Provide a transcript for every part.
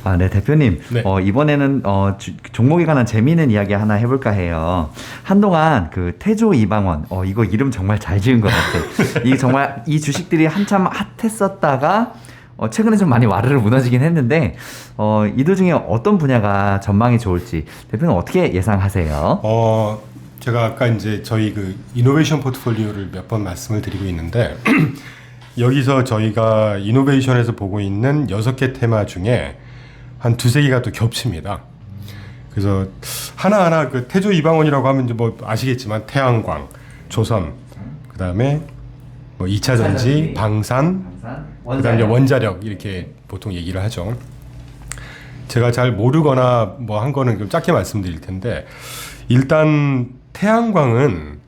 아, 네, 대표님. 네. 이번에는 종목에 관한 재미있는 이야기 하나 해볼까 해요. 한동안 그 태조 이방원, 이거 이름 정말 잘 지은 것 같아. 이 정말 이 주식들이 한참 핫했었다가 최근에 좀 많이 와르르 무너지긴 했는데 이들 중에 어떤 분야가 전망이 좋을지 대표님 어떻게 예상하세요? 제가 아까 이제 저희 그 이노베이션 포트폴리오를 몇 번 말씀을 드리고 있는데 여기서 저희가 이노베이션에서 보고 있는 6개 테마 중에 한 두세 개가 또 겹칩니다. 그래서 하나하나 그 태조 이방원이라고 하면 이제 뭐 아시겠지만 태양광, 조선, 그다음에 뭐 2차 전지, 방산, 그다음에 원자력 이렇게 보통 얘기를 하죠. 제가 잘 모르거나 뭐 한 거는 좀 짧게 말씀드릴 텐데 일단 태양광은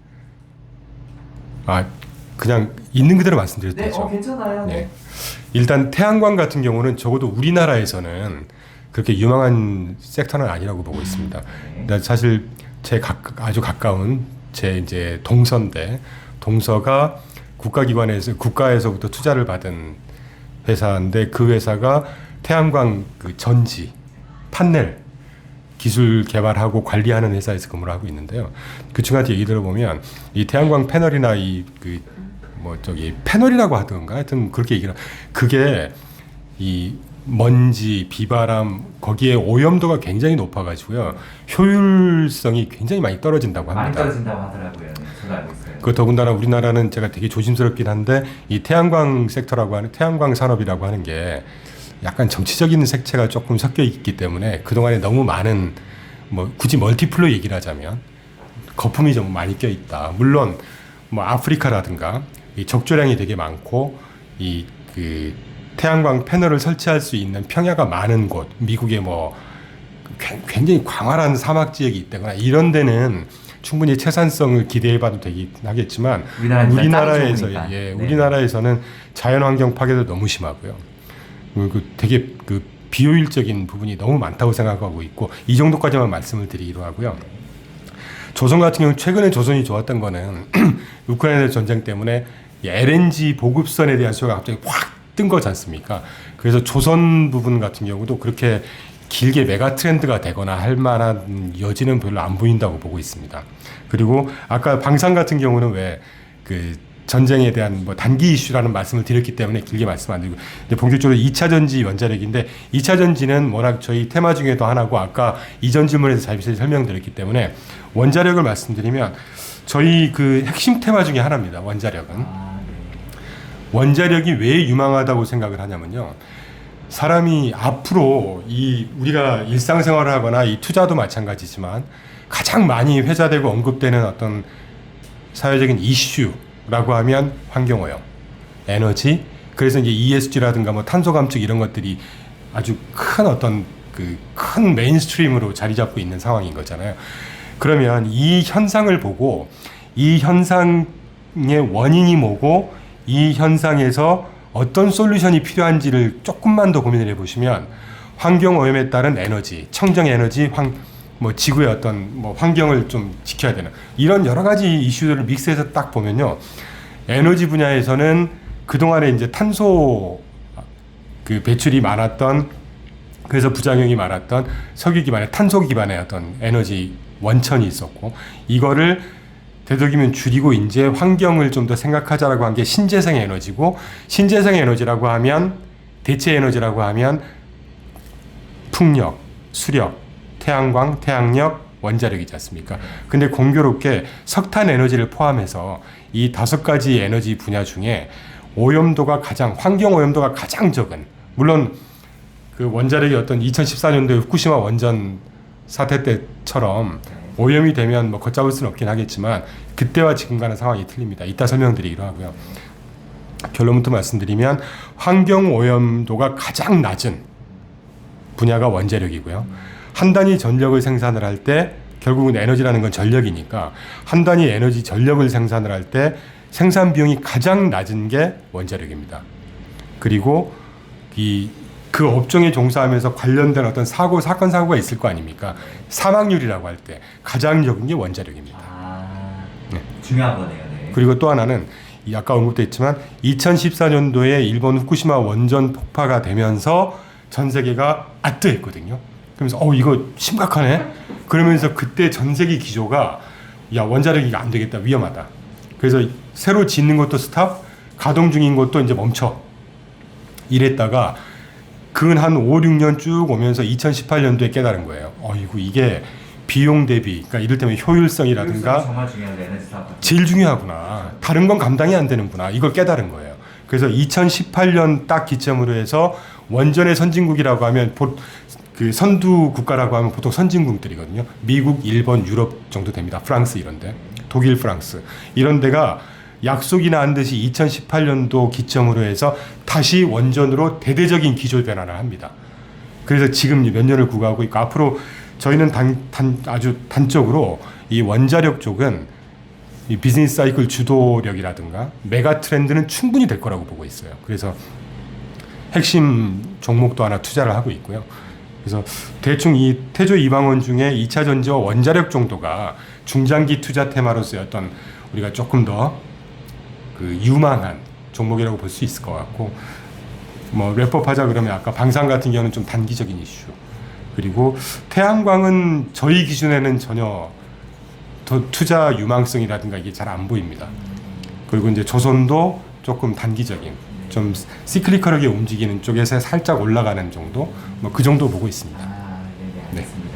그냥 있는 그대로 말씀드려도 되죠. 괜찮아요. 네. 일단 태양광 같은 경우는 적어도 우리나라에서는 그렇게 유망한 섹터는 아니라고 보고 있습니다. 사실 아주 가까운 제 이제 동서가 국가에서부터 투자를 받은 회사인데 그 회사가 태양광 그 전지 판넬 기술 개발하고 관리하는 회사에서 근무를 하고 있는데요. 그 친구한테 얘기 들어보면 이 태양광 패널이나 패널이라고 하던가 하여튼 그렇게 얘기를 그게 이 먼지, 비바람 거기에 오염도가 굉장히 높아가지고요. 효율성이 굉장히 많이 떨어진다고 합니다. 많이 떨어진다고 하더라고요. 네, 저도 알고 있어요. 그 더군다나 우리나라는 제가 되게 조심스럽긴 한데 이 태양광 섹터라고 하는 태양광 산업이라고 하는 게 약간 정치적인 색채가 조금 섞여 있기 때문에 그동안에 너무 많은 뭐 굳이 멀티플로 얘기를 하자면 거품이 좀 많이 껴 있다. 물론 뭐 아프리카라든가 이 적조량이 되게 많고 이 그 태양광 패널을 설치할 수 있는 평야가 많은 곳, 미국의 뭐 굉장히 광활한 사막 지역이 있다거나 이런 데는 충분히 채산성을 기대해봐도 되긴 하겠지만 우리나라에서는 자연환경 파괴도 너무 심하고요. 되게 그 비효율적인 부분이 너무 많다고 생각하고 있고 이 정도까지만 말씀을 드리기로 하고요. 조선 같은 경우 최근에 조선이 좋았던 거는 우크라이나 전쟁 때문에 LNG 보급선에 대한 수요가 갑자기 확 뜬 거지 않습니까? 그래서 조선 부분 같은 경우도 그렇게 길게 메가 트렌드가 되거나 할 만한 여지는 별로 안 보인다고 보고 있습니다. 그리고 아까 방산 같은 경우는 왜 그 전쟁에 대한 뭐 단기 이슈라는 말씀을 드렸기 때문에 길게 말씀 안 드리고 이제 본격적으로 2차 전지 원자력인데 2차 전지는 워낙 저희 테마 중에도 하나고 아까 이전 질문에서 자세히 설명드렸기 때문에 원자력을 말씀드리면 저희 그 핵심 테마 중에 하나입니다. 원자력은. 원자력이 왜 유망하다고 생각을 하냐면요. 사람이 앞으로 우리가 일상생활을 하거나 이 투자도 마찬가지지만 가장 많이 회자되고 언급되는 어떤 사회적인 이슈라고 하면 환경오염, 에너지, 그래서 이제 ESG라든가 뭐 탄소 감축 이런 것들이 아주 큰 어떤 큰 메인스트림으로 자리 잡고 있는 상황인 거잖아요. 그러면 이 현상을 보고 이 현상의 원인이 뭐고 이 현상에서 어떤 솔루션이 필요한지를 조금만 더 고민을 해보시면 환경오염에 따른 에너지, 청정에너지, 지구의 어떤 환경을 좀 지켜야 되는 이런 여러 가지 이슈들을 믹스해서 딱 보면요. 에너지 분야에서는 그동안에 이제 탄소 배출이 많았던 그래서 부작용이 많았던 석유 기반의 탄소 기반의 어떤 에너지 원천이 있었고 이거를 되도록이면 줄이고 이제 환경을 좀 더 생각하자라고 한 게 신재생 에너지고 신재생 에너지라고 하면 대체 에너지라고 하면 풍력, 수력, 태양광, 태양력, 원자력이지 않습니까? 근데 공교롭게 석탄 에너지를 포함해서 이 5가지 에너지 분야 중에 환경 오염도가 가장 적은 물론 그 원자력이 어떤 2014년도에 후쿠시마 원전 사태 때처럼 오염이 되면 걷잡을 수는 없긴 하겠지만 그때와 지금과는 상황이 틀립니다. 이따 설명드리기로 하고요. 결론부터 말씀드리면 환경 오염도가 가장 낮은 분야가 원자력이고요. 한 단위 전력을 생산을 할 때 결국은 에너지라는 건 전력이니까 한 단위 에너지 전력을 생산을 할 때 생산 비용이 가장 낮은 게 원자력입니다. 그리고 그 업종에 종사하면서 관련된 어떤 사건, 사고가 있을 거 아닙니까? 사망률이라고 할 때 가장 적은 게 원자력입니다. 네. 중요한 거네요. 네. 그리고 또 하나는 아까 언급됐지만 2014년도에 일본 후쿠시마 원전 폭파가 되면서 전 세계가 아뜨했거든요. 그러면서 이거 심각하네. 그러면서 그때 전 세계 기조가 야 원자력이 안 되겠다, 위험하다. 그래서 새로 짓는 것도 스탑, 가동 중인 것도 이제 멈춰. 이랬다가 근 한 5, 6년 쭉 오면서 2018년도에 깨달은 거예요. 이거 이게 비용 대비, 그러니까 이를테면 효율성이라든가 정말 중요한 에너지 사업. 제일 중요하구나. 다른 건 감당이 안 되는구나. 이걸 깨달은 거예요. 그래서 2018년 딱 기점으로 해서 원전의 선진국이라고 하면 그 선두 국가라고 하면 보통 선진국들이거든요. 미국, 일본, 유럽 정도 됩니다. 프랑스 이런데, 독일, 프랑스 이런 데가 약속이나 한 듯이 2018년도 기점으로 해서 다시 원전으로 대대적인 기조 변화를 합니다. 그래서 지금 몇 년을 구가하고 있고 앞으로 저희는 아주 단적으로 이 원자력 쪽은 이 비즈니스 사이클 주도력이라든가 메가 트렌드는 충분히 될 거라고 보고 있어요. 그래서 핵심 종목도 하나 투자를 하고 있고요. 그래서 대충 이 태조 이방원 중에 2차 전지와 원자력 정도가 중장기 투자 테마로서의 어떤 우리가 조금 더 그 유망한 종목이라고 볼 수 있을 것 같고, 뭐 랩업하자 그러면 아까 방산 같은 경우는 좀 단기적인 이슈, 그리고 태양광은 저희 기준에는 전혀 더 투자 유망성이라든가 이게 잘 안 보입니다. 그리고 이제 조선도 조금 단기적인, 좀 시클리컬하게 움직이는 쪽에서 살짝 올라가는 정도, 뭐 그 정도 보고 있습니다. 네, 알겠습니다.